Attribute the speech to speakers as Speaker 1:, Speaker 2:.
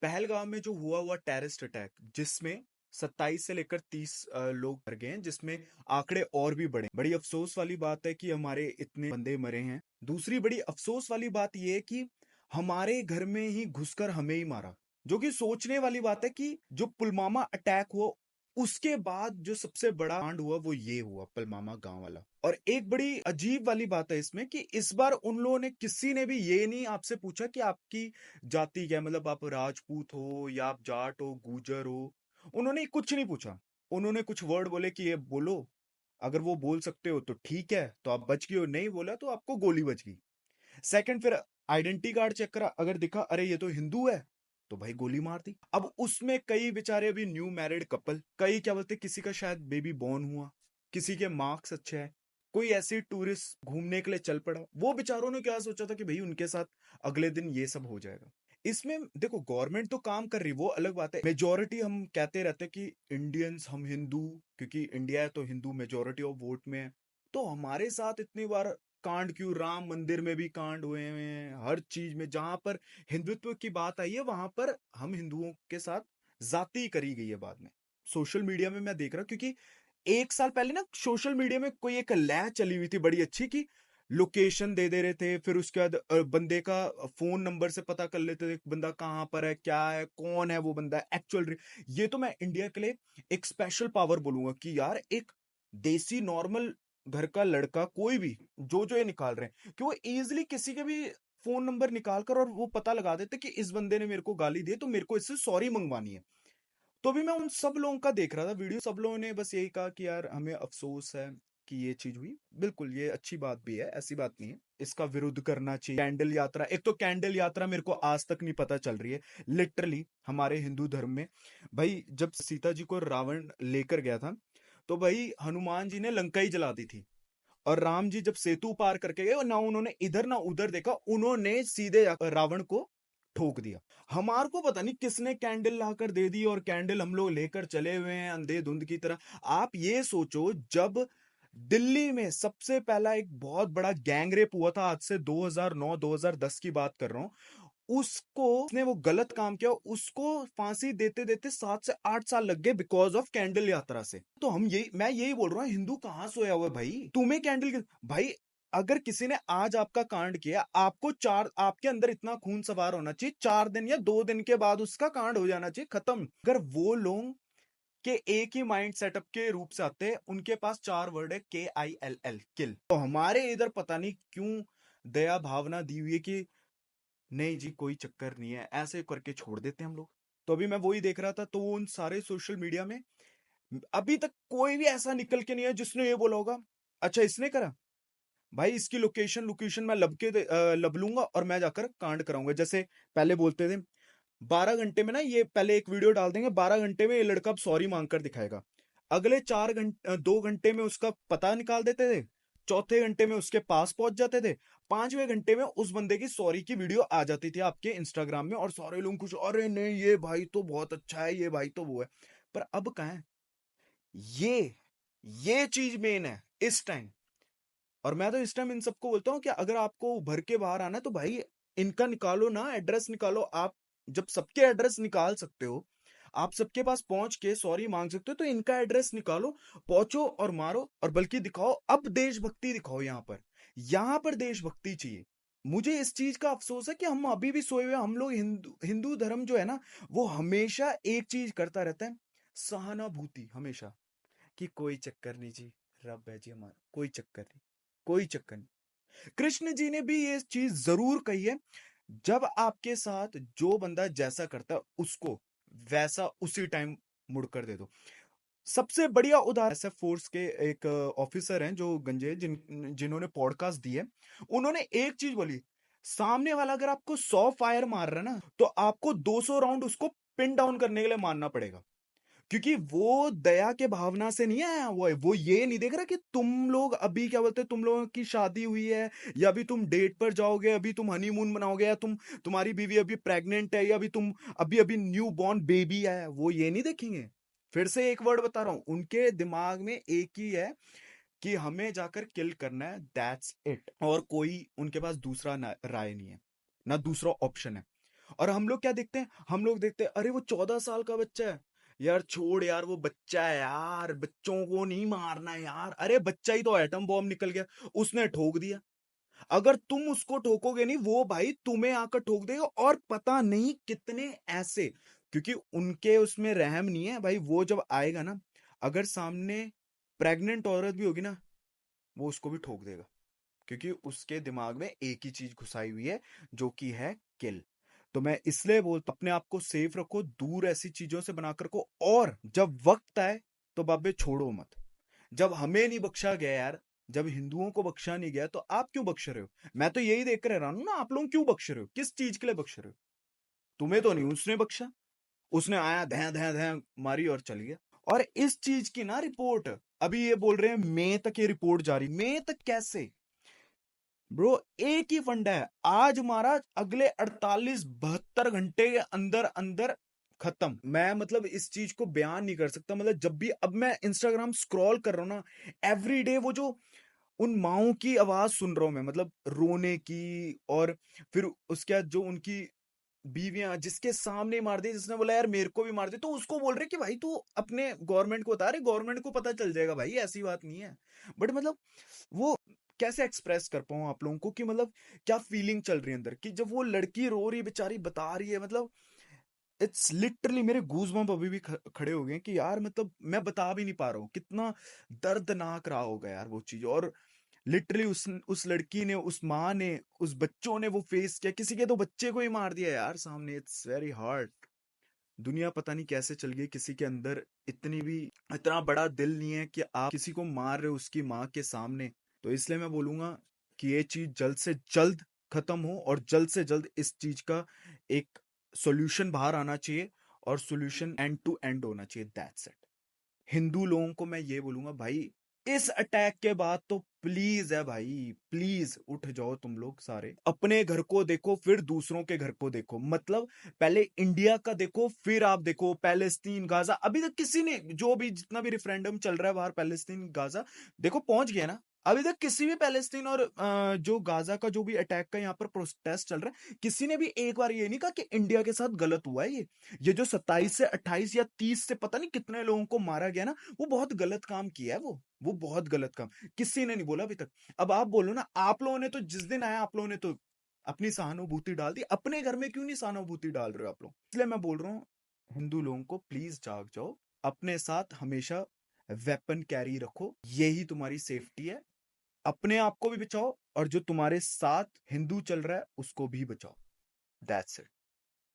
Speaker 1: पहलगाम में जो हुआ टेररिस्ट अटैक, जिसमें 27 से लेकर 30 लोग मर गए हैं, जिसमें आंकड़े और भी बढ़े। बड़ी अफसोस वाली बात है कि हमारे इतने बंदे मरे हैं। दूसरी बड़ी अफसोस वाली बात यह है कि हमारे घर में ही घुसकर हमें ही मारा। जो कि सोचने वाली बात है कि जो पुलवामा अटैक हुआ, उसके बाद जो सबसे बड़ा कांड हुआ वो ये हुआ, पुलवामा गांव वाला। और एक बड़ी अजीब वाली बात है इसमें कि इस बार उन लोगों ने, किसी ने भी ये नहीं आपसे पूछा कि आपकी जाति क्या है, मतलब आप राजपूत हो या आप जाट हो, गुजर हो। उन्होंने कुछ नहीं पूछा। उन्होंने कुछ वर्ड बोले कि ये बोलो, अगर वो बोल सकते हो तो ठीक है, तो आप बच गए हो, नहीं बोला तो आपको गोली बच गई। सेकंड, फिर आइडेंटिटी कार्ड चेक करा, अगर दिखा अरे ये तो हिंदू है, तो भाई गोली मार दी। अब उसमें कई बेचारे अभी न्यू मैरिड कपल, कई क्या बोलते, किसी का शायद बेबी बॉर्न हुआ, किसी के मार्क्स अच्छे हैं, कोई ऐसी टूरिस्ट घूमने के लिए चल पड़ा, वो बेचारों ने क्या सोचा था कि भाई उनके साथ अगले दिन ये सब हो जाएगा। इसमें देखो, गवर्नमेंट तो काम कर रही, वो अलग बात है। मेजोरिटी हम कहते रहते हैं कि इंडियंस, हम हिंदू, क्योंकि इंडिया है तो हिंदू मेजोरिटी ऑफ वोट में है। तो हमारे साथ इतनी बार कांड क्यों? राम मंदिर में भी कांड हुए हुए हैं, हर चीज में जहां पर हिंदुत्व की बात आई है वहां पर हम हिंदुओं के साथ जाति करी गई है बाद में। सोशल मीडिया में मैं देख रहा हूं, क्योंकि एक साल पहले ना सोशल मीडिया में कोई एक लय चली हुई थी बड़ी अच्छी, कि लोकेशन दे दे रहे थे, फिर उसके बाद बंदे का फोन नंबर से पता कर लेते थे बंदा कहाँ पर है, क्या है, कौन है वो बंदा एक्चुअल। ये तो मैं इंडिया के लिए एक स्पेशल पावर बोलूंगा कि यार, एक देसी नॉर्मल घर का लड़का, कोई भी जो जो ये निकाल रहे हैं कि वो इजिली किसी के भी फोन नंबर निकाल कर और वो पता लगा देते कि इस बंदे ने मेरे को गाली दी तो मेरे को इससे सॉरी मंगवानी है। तो भी मैं उन सब लोगों का देख रहा था वीडियो, सब लोगों ने बस यही कहा कि यार हमें अफसोस है कि ये चीज हुई। बिल्कुल ये अच्छी बात भी है, ऐसी बात नहीं है, इसका विरोध करना चाहिए। कैंडल यात्रा, एक तो कैंडल यात्रा मेरे को आज तक नहीं पता चल रही है लिटरली हमारे हिंदू धर्म में। भाई जब सीता जी को रावण लेकर गया था, तो भाई हनुमान जी ने लंका ही जला दी थी, और राम जी जब सेतु पार करके गए, ना उन्होंने इधर ना उधर देखा, उन्होंने सीधे रावण को ठोक दिया। हमार को पता नहीं किसने कैंडल लाकर दे दी, और कैंडल हम लोग लेकर चले हुए हैं अंधेधुंध की तरह। आप ये सोचो, जब दिल्ली में सबसे पहला एक बहुत बड़ा गैंग रेप हुआ था, आज से 2009-2010 की बात कर रहा हूं, उसको, उसने वो गलत काम किया, उसको फांसी देते देते 7 से 8 साल लग गए बिकॉज ऑफ कैंडल यात्रा से। तो मैं यही बोल रहा हूँ, हिंदू कहाँ सोया हुआ है भाई? तुम्हें कैंडल भाई, अगर किसी ने आज आपका कांड किया, आपको आपके अंदर इतना खून सवार होना चाहिए, 4 दिन या 2 दिन के बाद उसका कांड हो जाना चाहिए, खत्म। अगर वो लोग के एक ही माइंड सेटअप के रूप से आते हैं, उनके पास 4 वर्ड है, KILL, किल। तो हमारे इधर पता नहीं क्यों दया भावना दी हुई है कि नहीं जी कोई चक्कर नहीं है, ऐसे करके छोड़ देते हैं हम लोग। तो अभी मैं वही देख रहा था, तो उन सारे सोशल मीडिया में अभी तक कोई भी ऐसा निकल के नहीं है जिसने ये बोला होगा अच्छा इसने करा, भाई इसकी लोकेशन लोकेशन मैं लब लूंगा और मैं जाकर कांड कराऊंगा। जैसे पहले बोलते थे 12 घंटे में ना, ये पहले एक वीडियो डाल देंगे, 12 घंटे में ये लड़का अब सॉरी मांग कर दिखाएगा, अगले 4 घंटे 2 घंटे में उसका पता निकाल देते थे, चौथे घंटे में उसके पास पहुंच जाते थे, 5वें घंटे में उस बंदे की सॉरी की वीडियो आ जाती थी आपके इंस्टाग्राम में, और सारे लोग खुश, अरे नहीं ये भाई तो बहुत अच्छा है, ये भाई तो वो है। पर अब कहाँ है ये ये चीज मेन है इस टाइम। और मैं तो इस टाइम इन सबको बोलता हूँ कि अगर आपको उभर के बाहर आना है तो भाई इनका निकालो ना, एड्रेस निकालो। आप जब सबके एड्रेस निकाल सकते हो, आप सबके पास पहुंच के सॉरी मांग सकते हो, तो इनका एड्रेस निकालो, पहुंचो और मारो, और बल्कि दिखाओ, अब देशभक्ति दिखाओ। यहाँ पर देशभक्ति चाहिए। मुझे इस चीज का अफसोस है कि हम अभी भी सोए हुए हैं। हम लोग हिंदू हिंदू धर्म जो है ना, वो हमेशा एक चीज करता रहता है, सहानुभूति, हमेशा, कि कोई चक्कर नहीं जी, रब है जी हमारा, कोई चक्कर नहीं, कोई चक्कर नहीं। कृष्ण जी ने भी ये चीज जरूर कही है, जब आपके साथ जो बंदा जैसा करता है उसको वैसा उसी टाइम मुड़कर दे दो। सबसे बढ़िया उदाहरण एसएफ फोर्स के एक ऑफिसर हैं जो गंजे, जिन्होंने पॉडकास्ट दी है, उन्होंने एक चीज बोली, सामने वाला अगर आपको 100 फायर मार रहा है ना, तो आपको 200 राउंड उसको पिन डाउन करने के लिए मारना पड़ेगा, क्योंकि वो दया के भावना से नहीं आया, वो ये नहीं देख रहा कि तुम लोग अभी क्या बोलते हैं, तुम लोगों की शादी हुई है, या अभी तुम डेट पर जाओगे, अभी तुम हनीमून मनाओगे, या तुम्हारी बीवी अभी प्रेग्नेंट है, या अभी अभी न्यू बॉर्न बेबी है, वो ये नहीं देखेंगे। फिर से एक वर्ड बता रहा हूं, उनके दिमाग में एक ही है कि हमें जाकर किल करना है, दैट्स इट, और कोई उनके पास दूसरा राय नहीं है, ना दूसरा ऑप्शन है। और हम लोग क्या देखते हैं, हम लोग देखते हैं अरे वो 14 साल का बच्चा है। यार छोड़ यार, वो बच्चा है यार, बच्चों को नहीं मारना है यार। अरे बच्चा ही तो एटम बॉम्ब निकल गया, उसने ठोक दिया। अगर तुम उसको ठोकोगे नहीं, वो भाई तुम्हें आकर ठोक देगा। और पता नहीं कितने ऐसे, क्योंकि उनके उसमें रहम नहीं है भाई। वो जब आएगा ना, अगर सामने प्रेग्नेंट औरत भी होगी ना, वो उसको भी ठोक देगा, क्योंकि उसके दिमाग में एक ही चीज घुसाई हुई है, जो कि है किल। तो मैं इसलिए बोलता, अपने आप को सेफ रखो, दूर ऐसी चीजों से बनाकर रखो। और जब वक्त आए तो बाबे छोड़ो मत। जब हमें नहीं बख्शा गया यार, जब हिंदुओं को बख्शा नहीं गया, तो आप क्यों बख्श रहे हो? मैं तो यही देख रहा हूं ना, आप लोग क्यों बख्श रहे हो? किस चीज के लिए बख्श रहे हो? तुम्हें तो नहीं उसने बख्शा। उसने आया, धै धै धै मारी और चल गया। और इस चीज की ना रिपोर्ट, अभी ये बोल रहे हैं मई तक ये रिपोर्ट जारी। मई तक कैसे ब्रो? एक ही फंडा है, आज मारा, अगले 48-72 घंटे के अंदर अंदर खत्म। मैं मतलब इस चीज को बयान नहीं कर सकता। मतलब जब भी अब मैं इंस्टाग्राम स्क्रॉल कर रहा हूं ना, एवरी डे वो जो उन माओं की आवाज सुन रहा हूं मैं, मतलब रोने की। और फिर उसके बाद जो उनकी बीवियां, जिसके सामने मार दी, जिसने बोला यार मेरे को भी मार दे, तो उसको बोल रहे कि भाई तू अपने गवर्नमेंट को बता रहे, गवर्नमेंट को पता चल जाएगा भाई, ऐसी बात नहीं है। बट मतलब वो कैसे एक्सप्रेस कर पाऊं आप लोगों को कि मतलब क्या फीलिंग चल रही है अंदर, कि जब वो लड़की रो रही है, बेचारी बता रही है, मतलब इट्स लिटरली, मेरे गूज़बम्प अभी भी खड़े हो गए कि यार मतलब मैं बता भी नहीं पा रहा हूँ कितना दर्दनाक रहा होगा यार वो चीज। और लिटरली उस लड़की ने, उस माँ ने, उस बच्चों ने वो फेस किया, किसी के तो बच्चे को ही मार दिया यार सामने। It's very hard. दुनिया पता नहीं कैसे चल गई, किसी के अंदर इतनी भी, इतना बड़ा दिल नहीं है कि आप किसी को मार रहे हो उसकी माँ के सामने। तो इसलिए मैं बोलूंगा कि ये चीज जल्द से जल्द खत्म हो, और जल्द से जल्द इस चीज का एक सॉल्यूशन बाहर आना चाहिए, और सॉल्यूशन एंड टू एंड होना चाहिए। That's it. हिंदू लोगों को मैं ये बोलूंगा भाई, इस अटैक के बाद तो प्लीज है भाई, प्लीज उठ जाओ तुम लोग सारे, अपने घर को देखो, फिर दूसरों के घर को देखो। मतलब पहले इंडिया का देखो, फिर आप देखो पैलेस्तीन, गाजा। अभी तक किसी ने, जो भी जितना भी रेफरेंडम चल रहा है बाहर, पैलेस्तीन गाजा देखो पहुंच गया ना। अभी तक किसी भी पैलेस्तीन और जो गाजा का जो भी अटैक का यहाँ पर प्रोटेस्ट चल रहा है, किसी ने भी एक बार ये नहीं कहा कि इंडिया के साथ गलत हुआ है ये जो 27 से 28 या 30 से पता नहीं कितने लोगों को मारा गया ना, वो बहुत गलत काम किया है। वो बहुत गलत काम किसी ने नहीं बोला अभी तक। अब आप बोलो ना, आप लोगों ने तो जिस दिन आया, आप लोगों ने तो अपनी सहानुभूति डाल दी। अपने घर में क्यों नहीं सहानुभूति डाल रहे हो आप लोग? इसलिए मैं बोल रहा हूँ, हिंदू लोगों को प्लीज जाग जाओ, अपने साथ हमेशा वेपन कैरी रखो, यही तुम्हारी सेफ्टी है। अपने आप को भी बचाओ, और जो तुम्हारे साथ हिंदू चल रहा है उसको भी बचाओ। That's it.